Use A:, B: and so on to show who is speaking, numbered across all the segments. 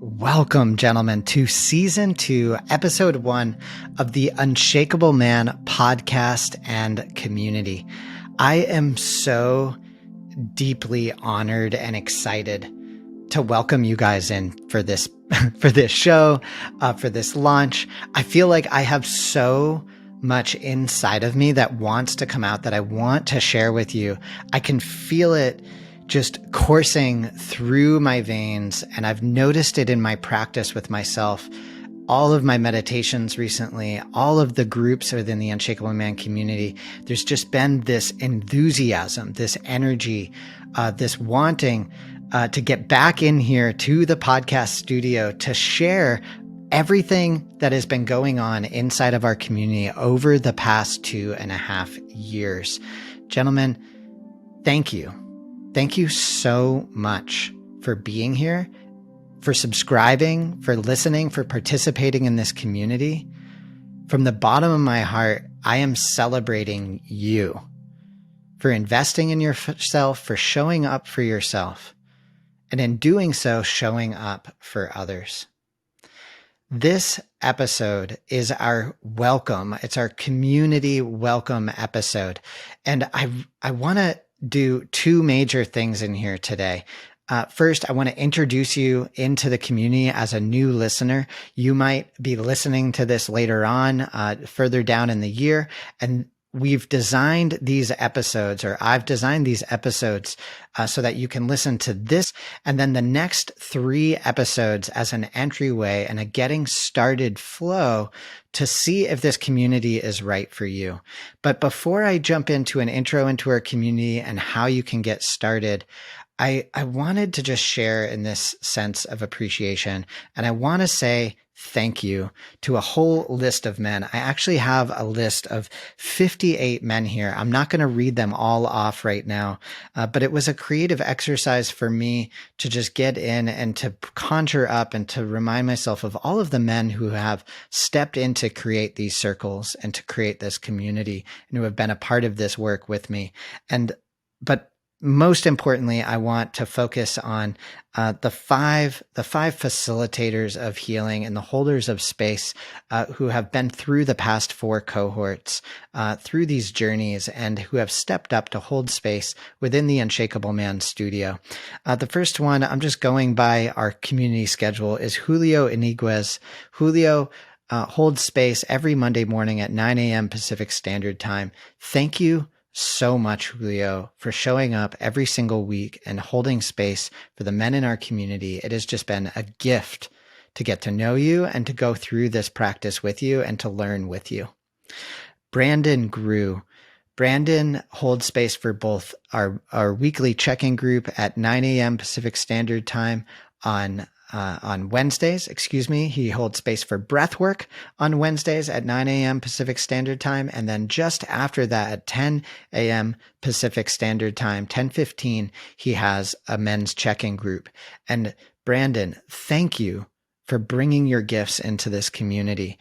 A: Welcome, gentlemen, to Season 2, Episode 1 of the Unshakable Man podcast and community. I am so deeply honored and excited to welcome you guys in for this for this show, for this launch. I feel like I have so much inside of me that wants to come out, that I want to share with you. I can feel it just coursing through my veins, and I've noticed it in my practice with myself. All of my meditations recently, all of the groups within the Unshakable Man community, there's just been this enthusiasm, this energy, this wanting to get back in here to the podcast studio to share everything that has been going on inside of our community over the past 2.5 years. Gentlemen, thank you. Thank you so much for being here, for subscribing, for listening, for participating in this community. From the bottom of my heart, I am celebrating you for investing in yourself, for showing up for yourself, and in doing so, showing up for others. This episode is our welcome. It's our community welcome episode. And I want to do two major things in here today. First, I want to introduce you into the community as a new listener. You might be listening to this later on, further down in the year, and we've designed these episodes, or I've designed these episodes so that you can listen to this and then the next 3 episodes as an entryway and a getting started flow to see if this community is right for you. But before I jump into an intro into our community and how you can get started, I wanted to just share in this sense of appreciation. And I want to say thank you to a whole list of men. I actually have a list of 58 men here. I'm not going to read them all off right now, but it was a creative exercise for me to just get in and to conjure up and to remind myself of all of the men who have stepped in to create these circles and to create this community and who have been a part of this work with me. But most importantly, I want to focus on the five facilitators of healing and the holders of space who have been through the past 4 cohorts, through these journeys, and who have stepped up to hold space within the Unshakable Man studio. The first one, I'm just going by our community schedule, is Julio Iniguez. Julio holds space every Monday morning at 9 a.m. Pacific Standard Time. Thank you so much, Julio, for showing up every single week and holding space for the men in our community. It has just been a gift to get to know you and to go through this practice with you and to learn with you. Brandon Grew. Brandon holds space for both our weekly check-in group at 9 a.m. Pacific Standard Time on Wednesdays. He holds space for Breathwork on Wednesdays at 9 a.m. Pacific Standard Time. And then just after that at 10 a.m. Pacific Standard Time, 10:15, he has a men's check-in group. And Brandon, thank you for bringing your gifts into this community.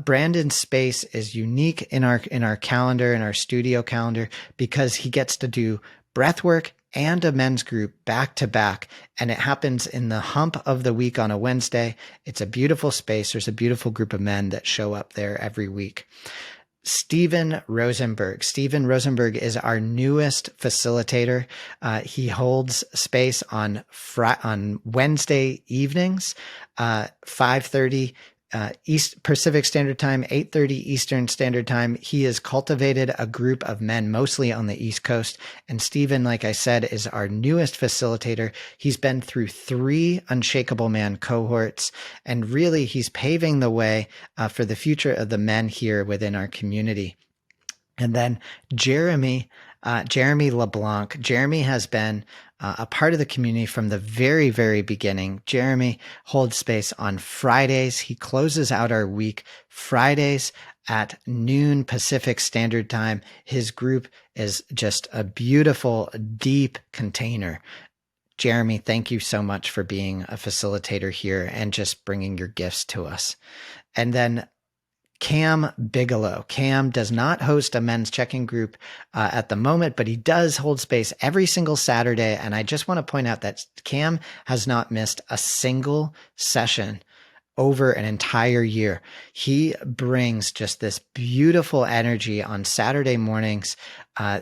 A: Brandon's space is unique in our calendar, in our studio calendar, because he gets to do breathwork and a men's group back to back. And it happens in the hump of the week on a Wednesday. It's a beautiful space. There's a beautiful group of men that show up there every week. Steven Rosenberg. Steven Rosenberg is our newest facilitator. He holds space on Wednesday evenings, 5:30 East Pacific Standard Time, 8:30 Eastern Standard Time. He has cultivated a group of men, mostly on the East Coast. And Stephen, like I said, is our newest facilitator. He's been through 3 Unshakable Man cohorts, and really he's paving the way for the future of the men here within our community. And then Jeremy LeBlanc. Jeremy has been a part of the community from the very, very beginning. Jeremy holds space on Fridays. He closes out our week Fridays at noon Pacific Standard Time. His group is just a beautiful, deep container. Jeremy, thank you so much for being a facilitator here and just bringing your gifts to us. And then Cam Bigelow. Cam does not host a men's check-in group at the moment, but he does hold space every single Saturday. And I just want to point out that Cam has not missed a single session over an entire year. He brings just this beautiful energy on Saturday mornings.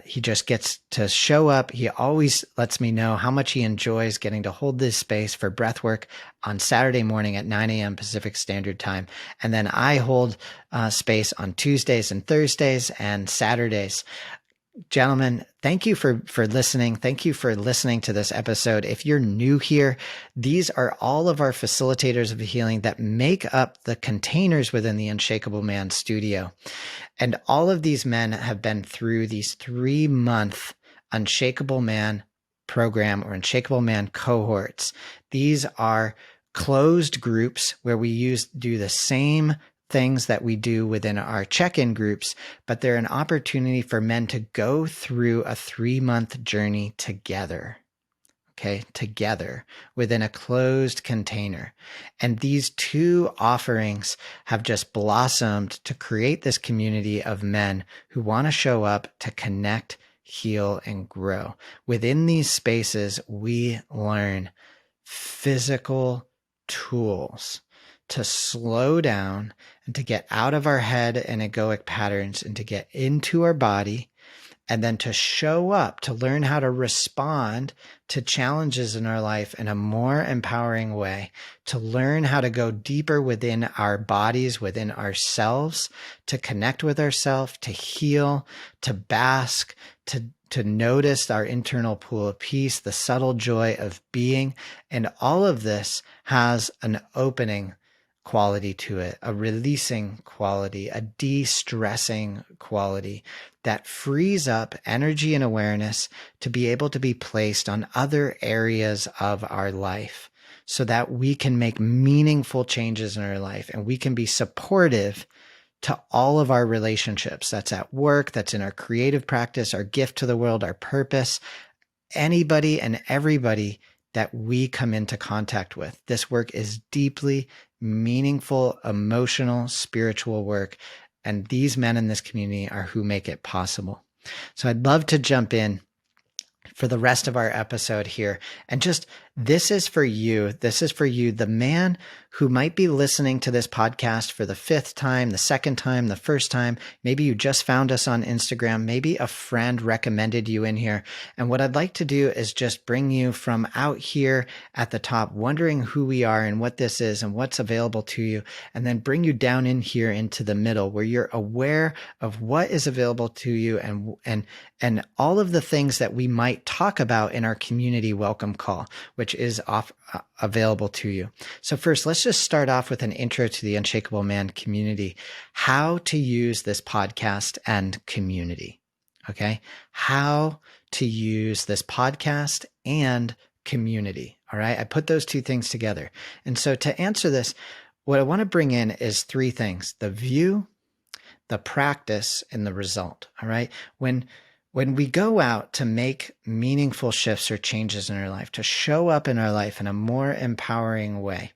A: He just gets to show up. He always lets me know how much he enjoys getting to hold this space for breathwork on Saturday morning at 9 a.m. Pacific Standard Time. And then I hold space on Tuesdays and Thursdays and Saturdays. Gentlemen, thank you for listening. Thank you for listening to this episode. If you're new here, these are all of our facilitators of healing that make up the containers within the Unshakable Man studio. And all of these men have been through these 3-month Unshakable Man program or Unshakable Man cohorts. These are closed groups where we do the same things that we do within our check-in groups, but they're an opportunity for men to go through a 3-month journey together. Okay, together within a closed container. And these 2 offerings have just blossomed to create this community of men who want to show up to connect, heal, and grow. Within these spaces, we learn physical tools to slow down and to get out of our head and egoic patterns and to get into our body, and then to show up, to learn how to respond to challenges in our life in a more empowering way, to learn how to go deeper within our bodies, within ourselves, to connect with ourselves, to heal, to bask, to notice our internal pool of peace, the subtle joy of being. And all of this has an opening quality to it, a releasing quality, a de-stressing quality that frees up energy and awareness to be able to be placed on other areas of our life so that we can make meaningful changes in our life and we can be supportive to all of our relationships. That's at work, that's in our creative practice, our gift to the world, our purpose, anybody and everybody that we come into contact with. This work is deeply meaningful, emotional, spiritual work. And these men in this community are who make it possible. So I'd love to jump in for the rest of our episode here. And just, this is for you. This is for you, the man who might be listening to this podcast for the 5th time, the 2nd time, the 1st time. Maybe you just found us on Instagram. Maybe a friend recommended you in here. And what I'd like to do is just bring you from out here at the top, wondering who we are and what this is and what's available to you, and then bring you down in here into the middle where you're aware of what is available to you and all of the things that we might talk about in our community welcome call, which is available to you. So first, let's just start off with an intro to the Unshakable Man community, how to use this podcast and community. Okay. How to use this podcast and community. All right. I put those 2 things together. And so to answer this, what I want to bring in is 3 things: the view, the practice, and the result. All right. When we go out to make meaningful shifts or changes in our life, to show up in our life in a more empowering way,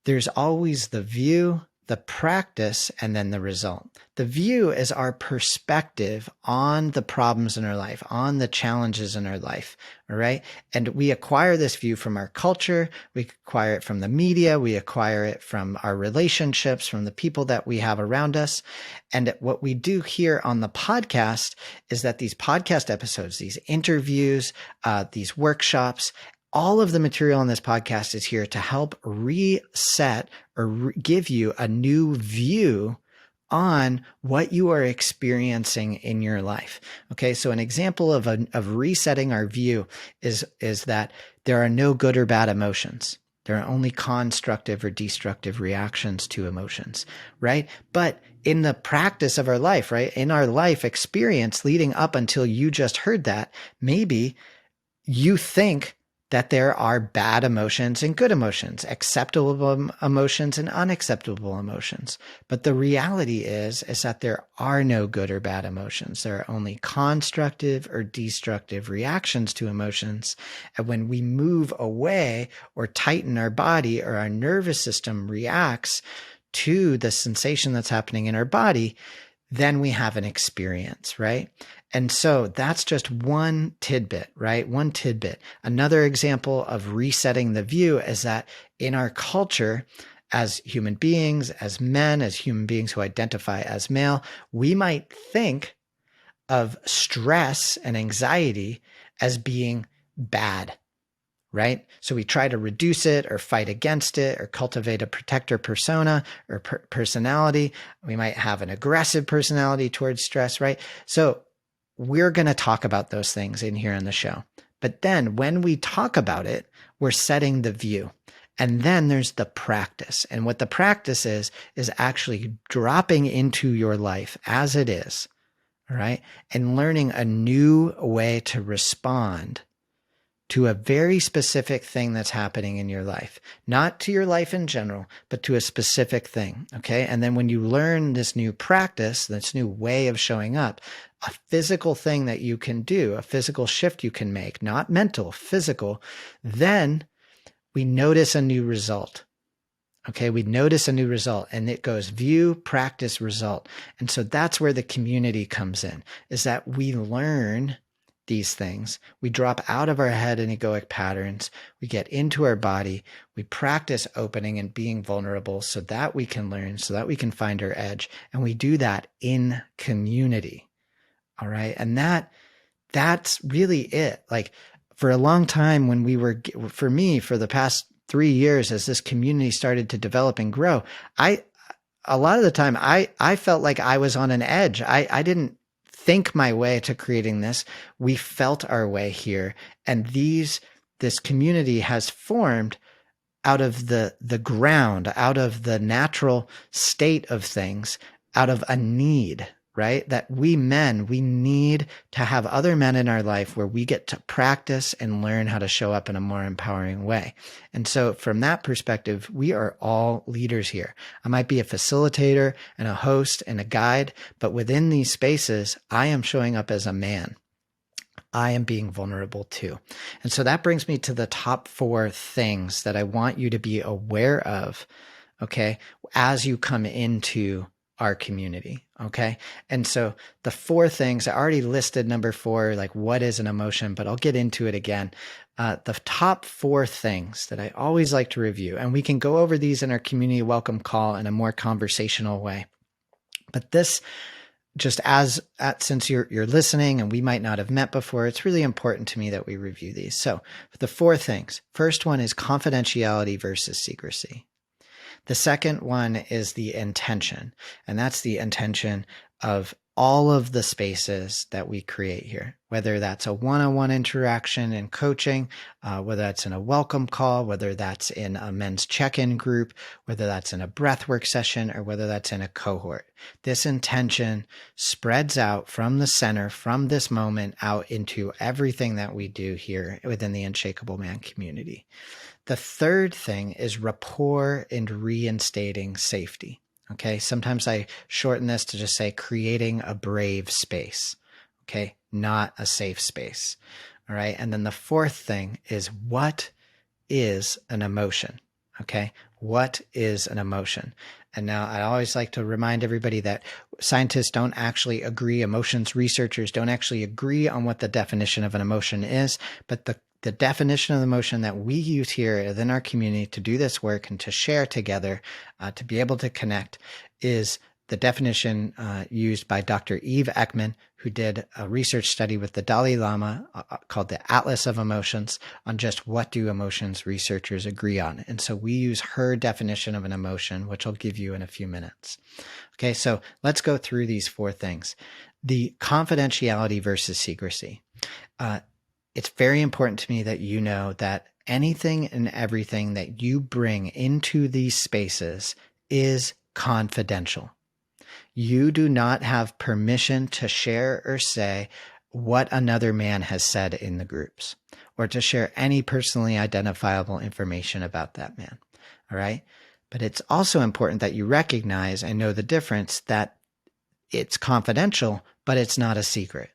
A: there's always the view, the practice, and then the result. The view is our perspective on the problems in our life, on the challenges in our life, all right? And we acquire this view from our culture, we acquire it from the media, we acquire it from our relationships, from the people that we have around us. And what we do here on the podcast is that these podcast episodes, these interviews, these workshops, all of the material on this podcast is here to help reset or give you a new view on what you are experiencing in your life. Okay, so an example of resetting our view is that there are no good or bad emotions. There are only constructive or destructive reactions to emotions, right? But in the practice of our life, right, in our life experience leading up until you just heard that, maybe you think that there are bad emotions and good emotions, acceptable emotions and unacceptable emotions. But the reality is that there are no good or bad emotions. There are only constructive or destructive reactions to emotions. And when we move away or tighten our body or our nervous system reacts to the sensation that's happening in our body, then we have an experience, right? And so that's just one tidbit, right? One tidbit. Another example of resetting the view is that in our culture, as human beings, as men, as human beings who identify as male, we might think of stress and anxiety as being bad, right? So we try to reduce it or fight against it or cultivate a protector persona or personality. We might have an aggressive personality towards stress, right? So we're going to talk about those things in here in the show. But then when we talk about it, we're setting the view. And then there's the practice. And what the practice is actually dropping into your life as it is, all right? And learning a new way to respond to a very specific thing that's happening in your life, not to your life in general, but to a specific thing. Okay. And then when you learn this new practice, this new way of showing up, a physical thing that you can do, a physical shift you can make, not mental, physical, then we notice a new result. Okay. We notice a new result, and it goes view, practice, result. And so that's where the community comes in, is that we learn these things. We drop out of our head and egoic patterns. We get into our body. We practice opening and being vulnerable so that we can learn, so that we can find our edge. And we do that in community. All right. And that's really it. Like, for a long time, when we were, for me, for the past 3 years, as this community started to develop and grow, a lot of the time I felt like I was on an edge. I didn't think my way to creating this. We felt our way here. And this community has formed out of the ground, out of the natural state of things, out of a need, right? That we men, we need to have other men in our life where we get to practice and learn how to show up in a more empowering way. And so from that perspective, we are all leaders here. I might be a facilitator and a host and a guide, but within these spaces, I am showing up as a man. I am being vulnerable too. And so that brings me to the top 4 things that I want you to be aware of, okay, as you come into our community. Okay. And so the 4 things, I already listed number 4, like what is an emotion, but I'll get into it again. The top 4 things that I always like to review, and we can go over these in our community welcome call in a more conversational way. But this, just since you're listening and we might not have met before, it's really important to me that we review these. So the 4 things. First one is confidentiality versus secrecy. The second one is the intention, and that's the intention of all of the spaces that we create here, whether that's a one-on-one interaction and coaching, whether that's in a welcome call, whether that's in a men's check-in group, whether that's in a breathwork session, or whether that's in a cohort. This intention spreads out from the center, from this moment out into everything that we do here within the Unshakable Man community. The third thing is rapport and reinstating safety. Okay. Sometimes I shorten this to just say creating a brave space. Okay. Not a safe space. All right. And then the fourth thing is, what is an emotion? Okay. What is an emotion? And now I always like to remind everybody that scientists don't actually agree, emotions researchers don't actually agree on what the definition of an emotion is, but the definition of the emotion that we use here within our community to do this work and to share together, to be able to connect, is the definition used by Dr. Eve Ekman, who did a research study with the Dalai Lama called the Atlas of Emotions on just what do emotions researchers agree on. And so we use her definition of an emotion, which I'll give you in a few minutes. Okay, so let's go through these 4 things. The confidentiality versus secrecy. It's very important to me that you know that anything and everything that you bring into these spaces is confidential. You do not have permission to share or say what another man has said in the groups, or to share any personally identifiable information about that man. All right. But it's also important that you recognize and know the difference, that it's confidential, but it's not a secret.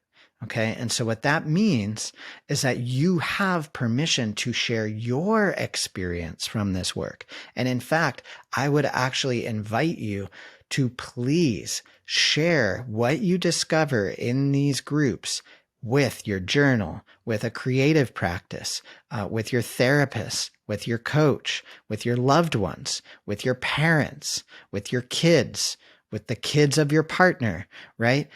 A: Okay. And so what that means is that you have permission to share your experience from this work. And in fact, I would actually invite you to please share what you discover in these groups with your journal, with a creative practice, with your therapist, with your coach, with your loved ones, with your parents, with your kids, with the kids of your partner, right?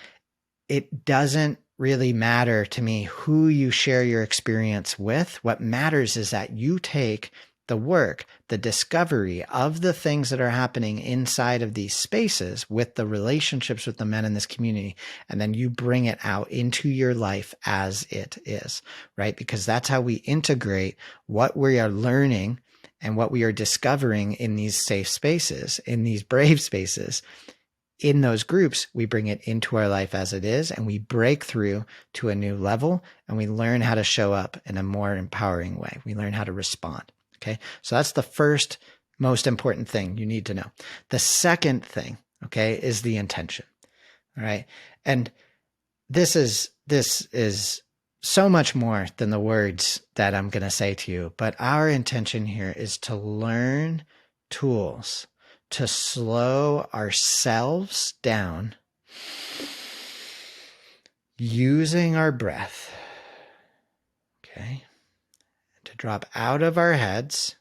A: It doesn't really matter to me who you share your experience with. What matters is that you take the work, the discovery of the things that are happening inside of these spaces with the relationships with the men in this community, and then you bring it out into your life as it is, right? Because that's how we integrate what we are learning and what we are discovering in these safe spaces, in these brave spaces. In those groups, we bring it into our life as it is, and we break through to a new level, and we learn how to show up in a more empowering way. We learn how to respond. Okay. So that's the first most important thing you need to know. The second thing, okay, is the intention. All right. And this is so much more than the words that I'm going to say to you, but our intention here is to learn tools to slow ourselves down using our breath, okay? To drop out of our heads,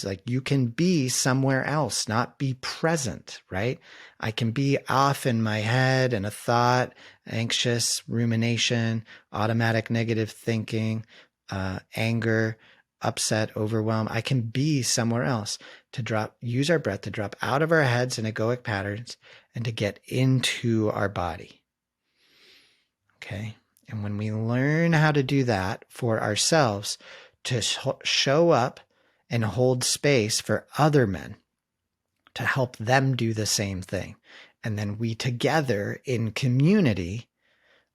A: like you can be somewhere else, not be present, right? I can be off in my head and a thought, anxious, rumination, automatic negative thinking, anger, upset, overwhelm. I can be somewhere else to use our breath to drop out of our heads and egoic patterns and to get into our body. Okay. And when we learn how to do that for ourselves, to show up and hold space for other men, to help them do the same thing. And then we together in community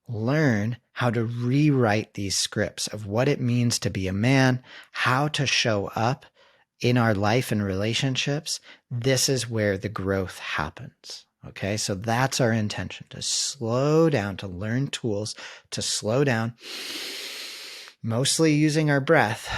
A: learn how to rewrite these scripts of what it means to be a man, how to show up in our life and relationships. This is where the growth happens. Okay, so that's our intention, to slow down, to learn tools, to slow down, mostly using our breath,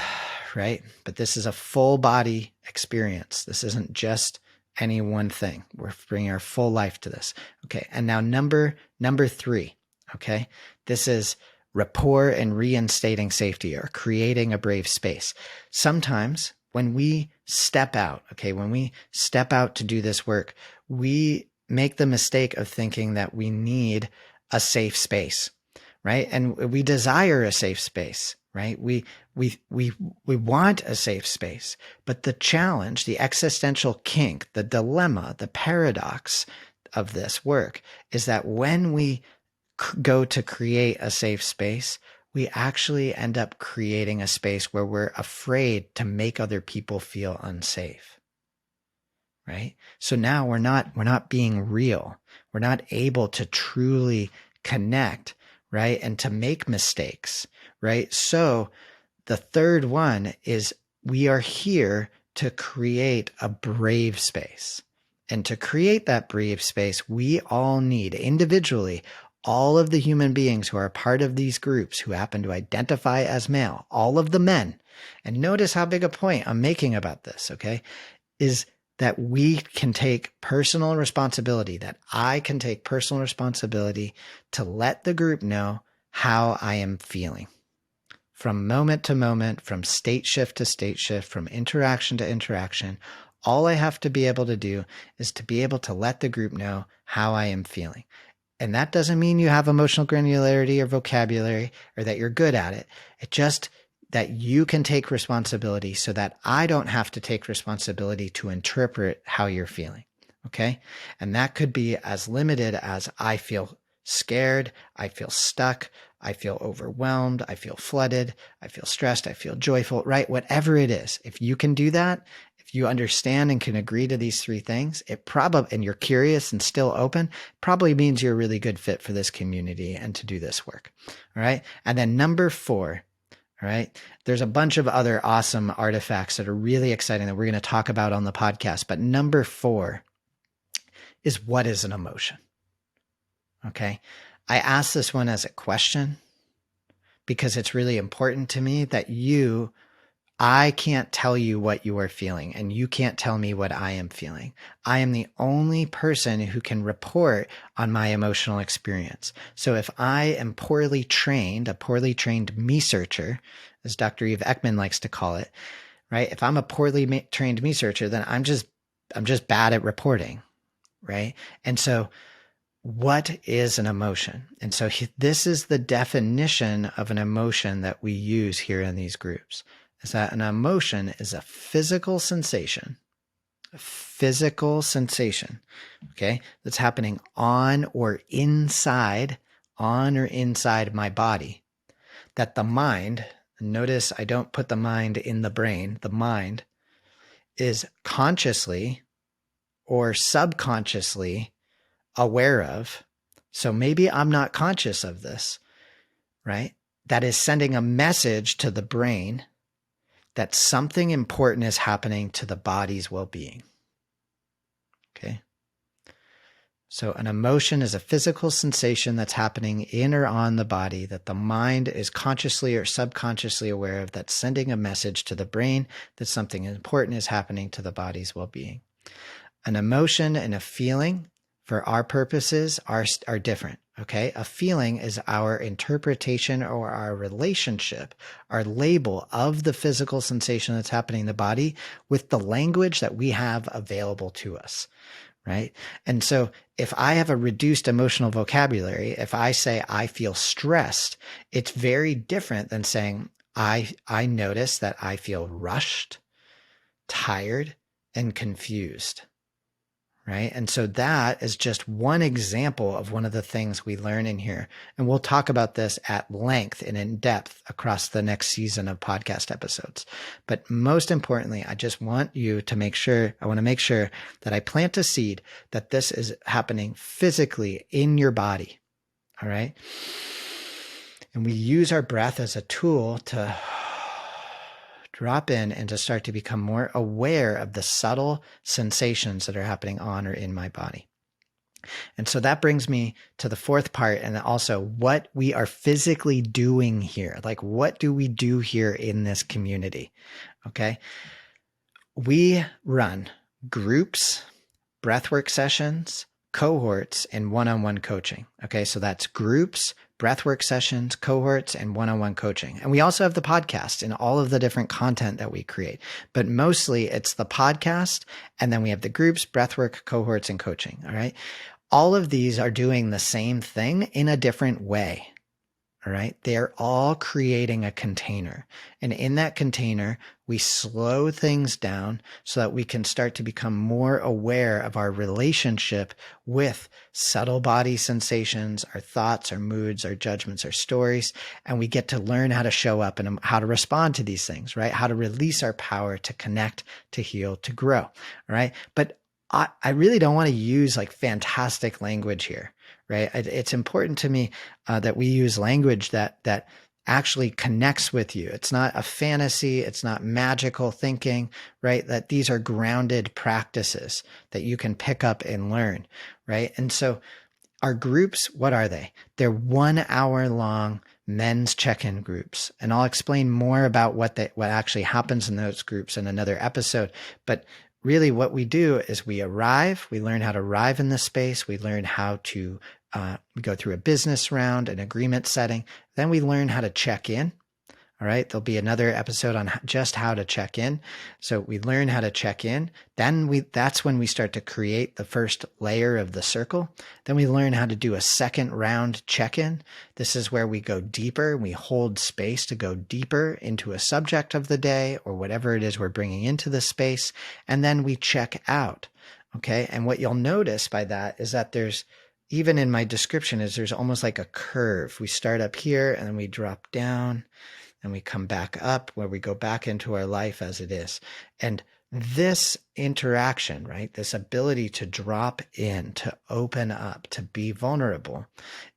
A: right? But this is a full body experience. This isn't just any one thing. We're bringing our full life to this. Okay, and now number 3, okay? This is rapport and reinstating safety, or creating a brave space. Sometimes when we step out, okay, when we step out to do this work, we make the mistake of thinking that we need a safe space, right? And we desire a safe space, right? We want a safe space, but the challenge, the existential kink, the dilemma, the paradox of this work is that when we go to create a safe space, we actually end up creating a space where we're afraid to make other people feel unsafe. Right? So now we're not being real. We're not able to truly connect, right? And to make mistakes, right? So the third one is we are here to create a brave space. And to create that brave space, we all need individually, all of the human beings who are part of these groups who happen to identify as male, all of the men. And notice how big a point I'm making about this, okay? Is that we can take personal responsibility, that I can take personal responsibility to let the group know how I am feeling. From moment to moment, from state shift to state shift, from interaction to interaction, all I have to be able to do is to be able to let the group know how I am feeling. And that doesn't mean you have emotional granularity or vocabulary or that you're good at it. It just that you can take responsibility so that I don't have to take responsibility to interpret how you're feeling. Okay. And that could be as limited as I feel scared, I feel stuck, I feel overwhelmed, I feel flooded, I feel stressed, I feel joyful, right? Whatever it is, if you can do that, if you understand and can agree to these 3 things, it probably, and you're curious and still open, probably means you're a really good fit for this community and to do this work. All right. And then number 4, all right. There's a bunch of other awesome artifacts that are really exciting that we're going to talk about on the podcast. But number 4 is, what is an emotion? Okay. I ask this one as a question because it's really important to me that I can't tell you what you are feeling, and you can't tell me what I am feeling. I am the only person who can report on my emotional experience. So if I am poorly trained, a poorly trained me-searcher, as Dr. Eve Ekman likes to call it, right? If I'm a poorly trained me-searcher, then I'm just bad at reporting, right? And so what is an emotion? And so this is the definition of an emotion that we use here in these groups, is that an emotion is a physical sensation, okay, that's happening on or inside my body, that the mind, notice I don't put the mind in the brain, the mind is consciously or subconsciously aware of. So maybe I'm not conscious of this, right? That is sending a message to the brain that something important is happening to the body's well-being. Okay. So an emotion is a physical sensation that's happening in or on the body that the mind is consciously or subconsciously aware of, that's sending a message to the brain that something important is happening to the body's well-being. An emotion and a feeling, for our purposes, are different. Okay. A feeling is our interpretation or our relationship, our label of the physical sensation that's happening in the body with the language that we have available to us. Right. And so if I have a reduced emotional vocabulary, if I say I feel stressed, it's very different than saying I notice that I feel rushed, tired, and confused. Right. And so that is just one example of one of the things we learn in here. And we'll talk about this at length and in depth across the next season of podcast episodes. But most importantly, I just want you to make sure that I plant a seed that this is happening physically in your body. All right. And we use our breath as a tool to drop in and to start to become more aware of the subtle sensations that are happening on or in my body. And so that brings me to the fourth part, and also what we are physically doing here. Like, what do we do here in this community? Okay. We run groups, breathwork sessions, cohorts, and one-on-one coaching. Okay. So that's groups, breathwork sessions, cohorts, and one-on-one coaching. And we also have the podcast and all of the different content that we create. But mostly it's the podcast, and then we have the groups, breathwork, cohorts, and coaching. All right. All of these are doing the same thing in a different way. All right. They're all creating a container. And in that container, we slow things down so that we can start to become more aware of our relationship with subtle body sensations, our thoughts, our moods, our judgments, our stories. And we get to learn how to show up and how to respond to these things, right? How to release our power to connect, to heal, to grow. All right. But I really don't want to use like fantastic language here, right? It's important to me that we use language that actually connects with you. It's not a fantasy. It's not magical thinking, right? That these are grounded practices that you can pick up and learn, right? And so our groups, what are they? They're 1 hour long men's check-in groups. And I'll explain more about what actually happens in those groups in another episode. But really what we do is we learn how to arrive in the space. We learn how to, we go through a business round, an agreement setting. Then we learn how to check in. All right. There'll be another episode on just how to check in. So we learn how to check in. Then that's when we start to create the first layer of the circle. Then we learn how to do a second round check-in. This is where we go deeper. We hold space to go deeper into a subject of the day or whatever it is we're bringing into the space. And then we check out. Okay. And what you'll notice by that is that even in my description there's almost like a curve. We start up here and then we drop down. And we come back up where we go back into our life as it is. And this interaction, right, this ability to drop in, to open up, to be vulnerable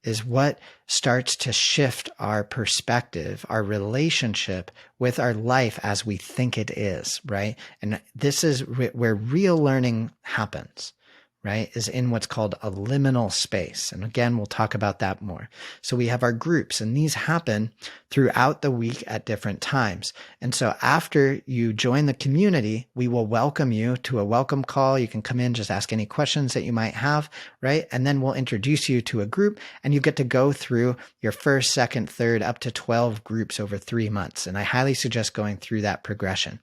A: is what starts to shift our perspective, our relationship with our life as we think it is, right? And this is where real learning happens, right, is in what's called a liminal space. And again, we'll talk about that more. So we have our groups, and these happen throughout the week at different times. And so after you join the community, we will welcome you to a welcome call. You can come in, just ask any questions that you might have, right? And then we'll introduce you to a group, and you get to go through your first, second, third, up to 12 groups over 3 months. And I highly suggest going through that progression.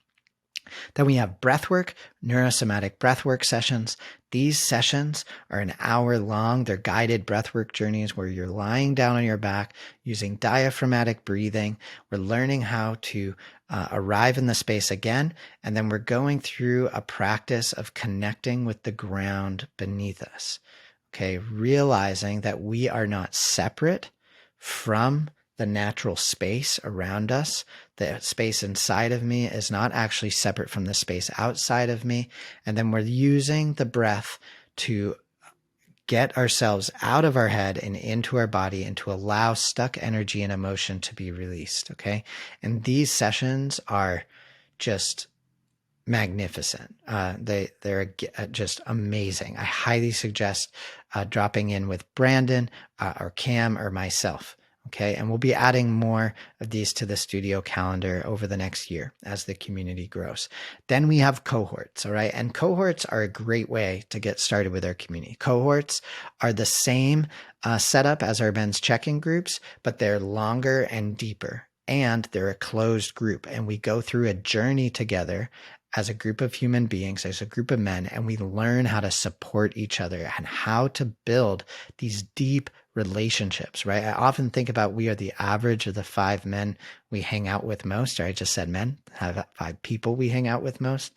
A: Then we have breathwork, neurosomatic breathwork sessions. These sessions are an hour long. They're guided breathwork journeys where you're lying down on your back using diaphragmatic breathing. We're learning how to arrive in the space again. And then we're going through a practice of connecting with the ground beneath us. Okay, realizing that we are not separate from the natural space around us. The space inside of me is not actually separate from the space outside of me. And then we're using the breath to get ourselves out of our head and into our body and to allow stuck energy and emotion to be released. Okay. And these sessions are just magnificent. They're just amazing. I highly suggest dropping in with Brandon or Cam or myself. Okay. And we'll be adding more of these to the studio calendar over the next year as the community grows. Then we have cohorts. All right. And cohorts are a great way to get started with our community. Cohorts are the same setup as our men's check-in groups, but they're longer and deeper. And they're a closed group. And we go through a journey together as a group of human beings, as a group of men, and we learn how to support each other and how to build these deep relationships, right? I often think about we are the average of the 5 men we hang out with most, or I just said men, have 5 people we hang out with most.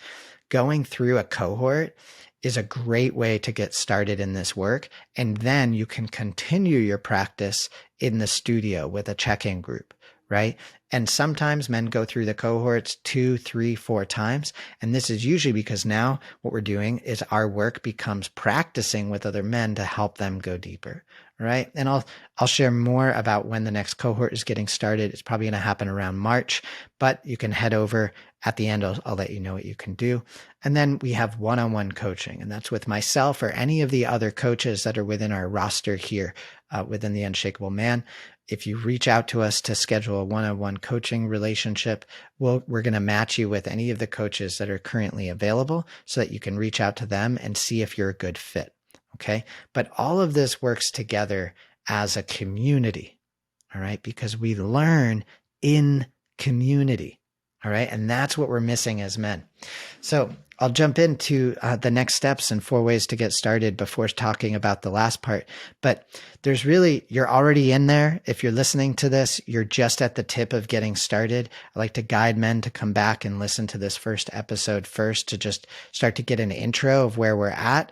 A: Going through a cohort is a great way to get started in this work. And then you can continue your practice in the studio with a check-in group, right? And sometimes men go through the cohorts 2, 3, 4 times. And this is usually because now what we're doing is our work becomes practicing with other men to help them go deeper, right? And I'll share more about when the next cohort is getting started. It's probably going to happen around March, but you can head over at the end. I'll let you know what you can do. And then we have one-on-one coaching, and that's with myself or any of the other coaches that are within our roster here within the Unshakable Man. If you reach out to us to schedule a one-on-one coaching relationship, we're going to match you with any of the coaches that are currently available so that you can reach out to them and see if you're a good fit. Okay. But all of this works together as a community. All right. Because we learn in community. All right. And that's what we're missing as men. So I'll jump into the next steps and 4 ways to get started before talking about the last part. But you're already in there. If you're listening to this, you're just at the tip of getting started. I like to guide men to come back and listen to this first episode first to just start to get an intro of where we're at.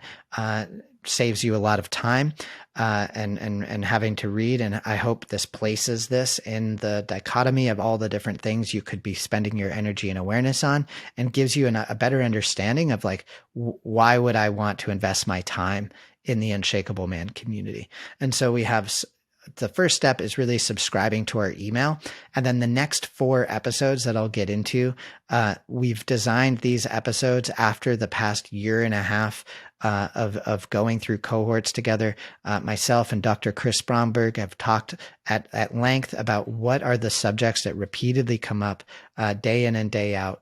A: Saves you a lot of time and having to read. And I hope this places this in the dichotomy of all the different things you could be spending your energy and awareness on, and gives you a better understanding of like, why would I want to invest my time in the Unshakable Man community? And so we have the first step is really subscribing to our email. And then the next 4 episodes that I'll get into, we've designed these episodes after the past year and a half of going through cohorts together. Myself and Dr. Chris Bromberg have talked at length about what are the subjects that repeatedly come up day in and day out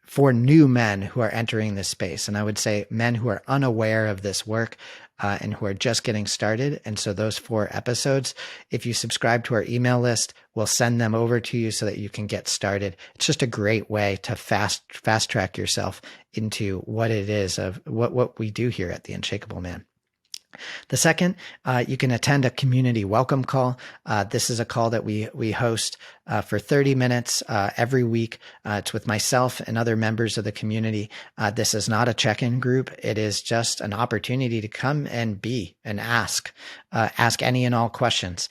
A: for new men who are entering this space. And I would say men who are unaware of this work and who are just getting started. And so those 4 episodes, if you subscribe to our email list, we'll send them over to you so that you can get started. It's just a great way to fast track yourself into what it is of what we do here at the Unshakable Man. The second, you can attend a community welcome call. This is a call that we host for 30 minutes every week. It's with myself and other members of the community. This is not a check-in group. It is just an opportunity to come and be and ask any and all questions.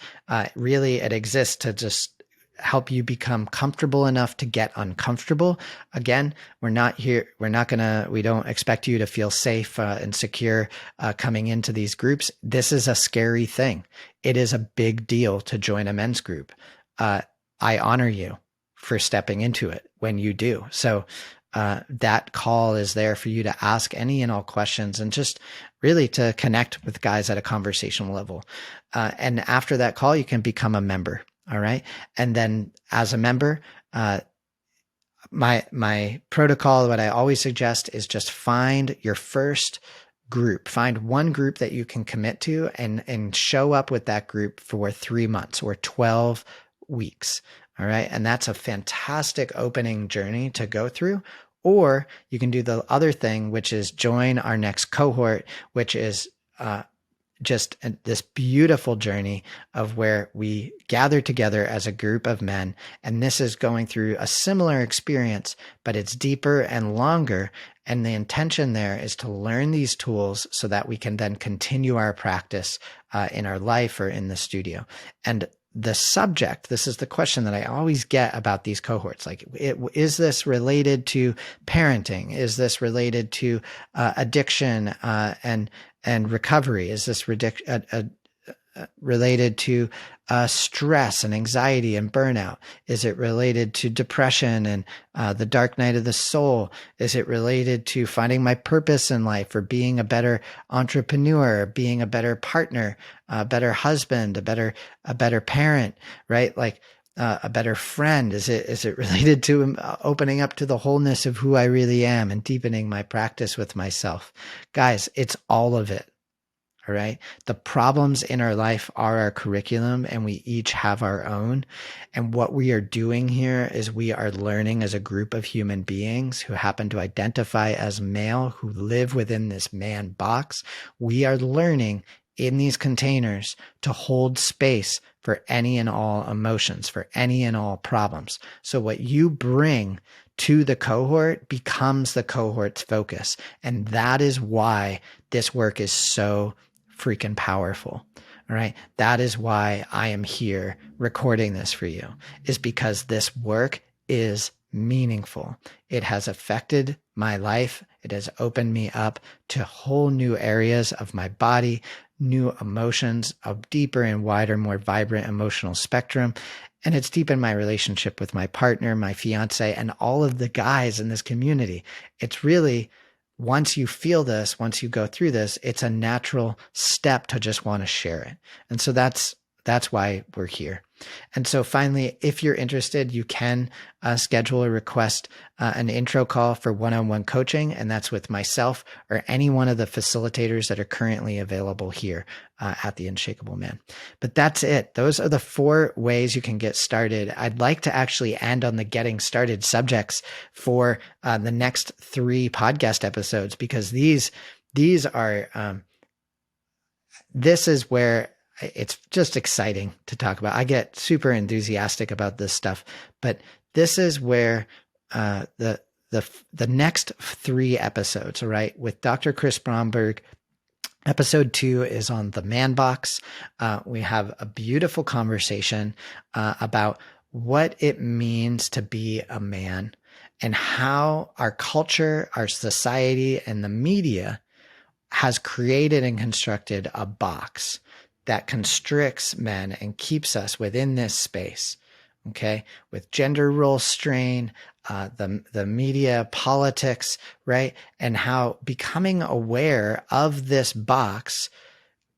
A: Really, it exists to just help you become comfortable enough to get uncomfortable. Again, we don't expect you to feel safe and secure coming into these groups. This is a scary thing. It is a big deal to join a men's group. I honor you for stepping into it when you do. So that call is there for you to ask any and all questions and just really to connect with guys at a conversational level. And after that call, you can become a member. All right. And then as a member, my protocol, what I always suggest is just find your first group. Find one group that you can commit to and show up with that group for 3 months or 12 weeks. All right. And that's a fantastic opening journey to go through. Or you can do the other thing, which is join our next cohort, which is just this beautiful journey of where we gather together as a group of men. And this is going through a similar experience, but it's deeper and longer. And the intention there is to learn these tools so that we can then continue our practice in our life or in the studio. And the subject, this is the question that I always get about these cohorts. Like, is this related to parenting? Is this related to addiction and recovery? Is this related to stress and anxiety and burnout? Is it related to depression and the dark night of the soul? Is it related to finding my purpose in life or being a better entrepreneur, being a better partner, a better husband, a better parent, right? Like a better friend? Is it related to opening up to the wholeness of who I really am and deepening my practice with myself? Guys, it's all of it. All right. The problems in our life are our curriculum, and we each have our own. And what we are doing here is we are learning as a group of human beings who happen to identify as male, who live within this man box. We are learning in these containers to hold space for any and all emotions, for any and all problems. So what you bring to the cohort becomes the cohort's focus. And that is why this work is so freaking powerful. All right. That is why I am here recording this for you, is because this work is meaningful. It has affected my life. It has opened me up to whole new areas of my body, new emotions, a deeper and wider, more vibrant emotional spectrum. And it's deepened my relationship with my partner, my fiance, and all of the guys in this community. It's really, once you feel this, once you go through this, it's a natural step to just want to share it. And so that's why we're here. And so finally, if you're interested, you can schedule or request an intro call for one-on-one coaching. And that's with myself or any one of the facilitators that are currently available here at the Unshakable Man. But that's it. Those are the 4 ways you can get started. I'd like to actually end on the getting started subjects for the next 3 podcast episodes, because these are, this is where it's just exciting to talk about. I get super enthusiastic about this stuff, but this is where the next 3 episodes, all right, with Dr. Chris Bromberg. Episode 2 is on the man box. We have a beautiful conversation about what it means to be a man and how our culture, our society, and the media has created and constructed a box that constricts men and keeps us within this space, okay, with gender role strain, the media, politics, right, and how becoming aware of this box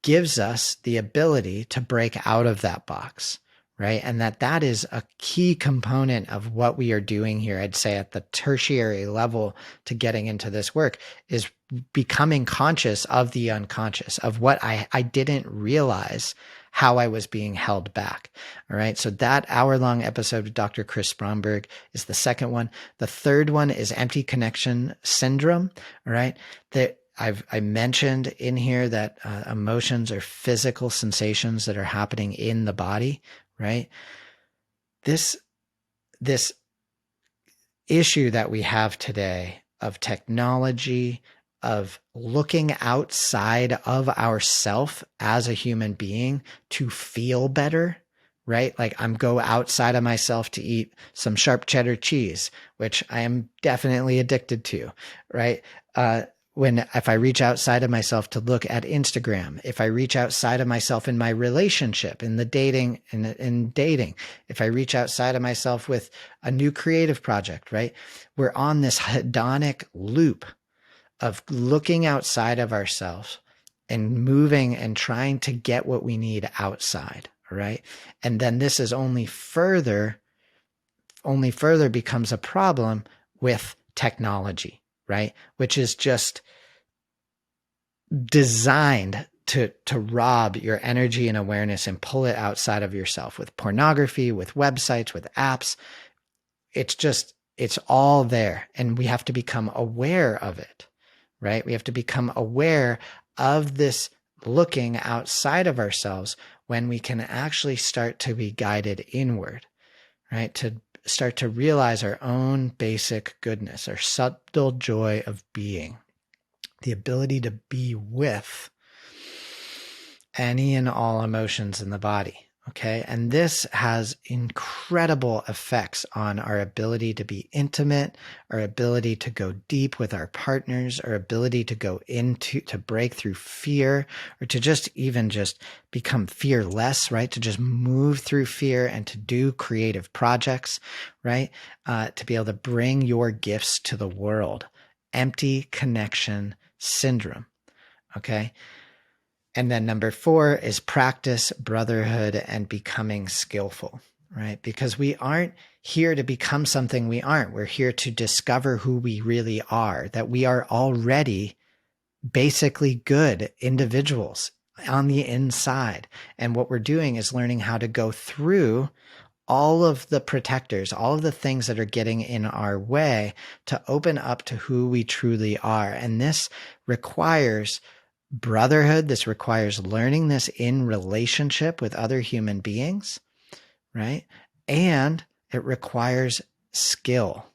A: gives us the ability to break out of that box, right? And that is a key component of what we are doing here. I'd say at the tertiary level to getting into this work is becoming conscious of the unconscious, of what I didn't realize how I was being held back. All right. So that hour-long episode with Dr. Chris Bromberg is the second one. The third one is empty connection syndrome. All right. That I mentioned in here that emotions are physical sensations that are happening in the body, right? This issue that we have today of technology, of looking outside of ourself as a human being to feel better, right? Like I'm go outside of myself to eat some sharp cheddar cheese, which I am definitely addicted to, right? if I reach outside of myself to look at Instagram, if I reach outside of myself in my relationship, in the dating, in dating, if I reach outside of myself with a new creative project, right? We're on this hedonic loop of looking outside of ourselves and moving and trying to get what we need outside, right? And then this is only further becomes a problem with technology, right? Which is just designed to rob your energy and awareness and pull it outside of yourself with pornography, with websites, with apps. It's all there, and we have to become aware of it, right? We have to become aware of this looking outside of ourselves when we can actually start to be guided inward, right? To start to realize our own basic goodness, our subtle joy of being, the ability to be with any and all emotions in the body. Okay. And this has incredible effects on our ability to be intimate, our ability to go deep with our partners, our ability to to break through fear, or to just become fearless, right? To just move through fear and to do creative projects, right? To be able to bring your gifts to the world. Empty connection syndrome. Okay. And then number 4 is practice, brotherhood, and becoming skillful, right? Because we aren't here to become something we aren't. We're here to discover who we really are, that we are already basically good individuals on the inside. And what we're doing is learning how to go through all of the protectors, all of the things that are getting in our way to open up to who we truly are. And this requires brotherhood. This requires learning this in relationship with other human beings, right? And it requires skill,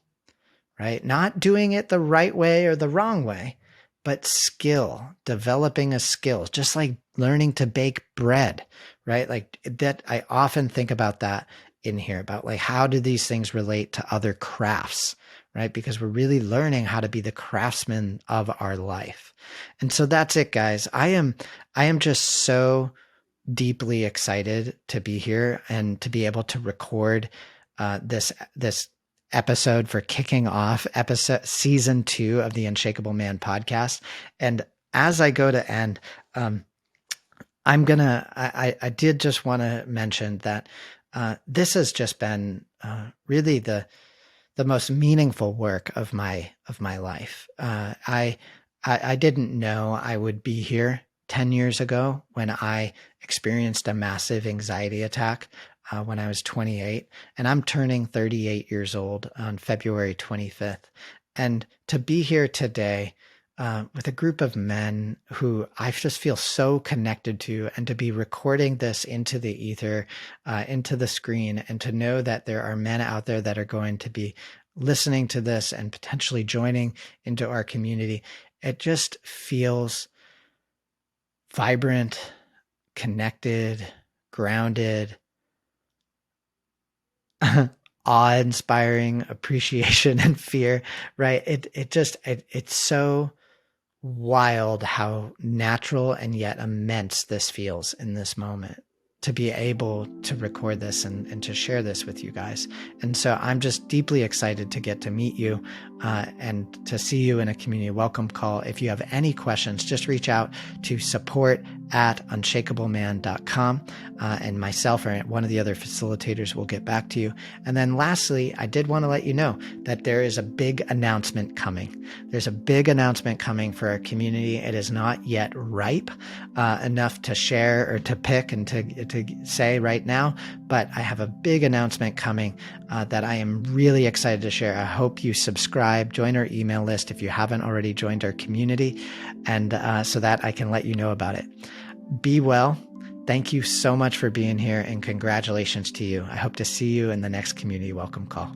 A: right? Not doing it the right way or the wrong way, but skill, developing a skill, just like learning to bake bread, right? Like that, I often think about that in here, about like, how do these things relate to other crafts, right? Because we're really learning how to be the craftsman of our life. And so that's it, guys. I am just so deeply excited to be here and to be able to record this episode for kicking off season 2 of the Unshakable Man podcast. And as I go to end, I did just want to mention that this has just been really the most meaningful work of my life. I didn't know I would be here 10 years ago when I experienced a massive anxiety attack when I was 28, and I'm turning 38 years old on February 25th. And to be here today with a group of men who I just feel so connected to, and to be recording this into the ether, into the screen, and to know that there are men out there that are going to be listening to this and potentially joining into our community, it just feels vibrant, connected, grounded, awe-inspiring, appreciation and fear, right? It's so wild how natural and yet immense this feels in this moment, to be able to record this and to share this with you guys. And so I'm just deeply excited to get to meet you and to see you in a community welcome call. If you have any questions, just reach out to support@unshakableman.com and myself or one of the other facilitators will get back to you. And then lastly, I did want to let you know that there is a big announcement coming. There's a big announcement coming for our community. It is not yet ripe enough to share or to pick and to say right now, but I have a big announcement coming that I am really excited to share. I hope you subscribe, join our email list if you haven't already joined our community, and so that I can let you know about it. Be well. Thank you so much for being here, and congratulations to you. I hope to see you in the next community welcome call.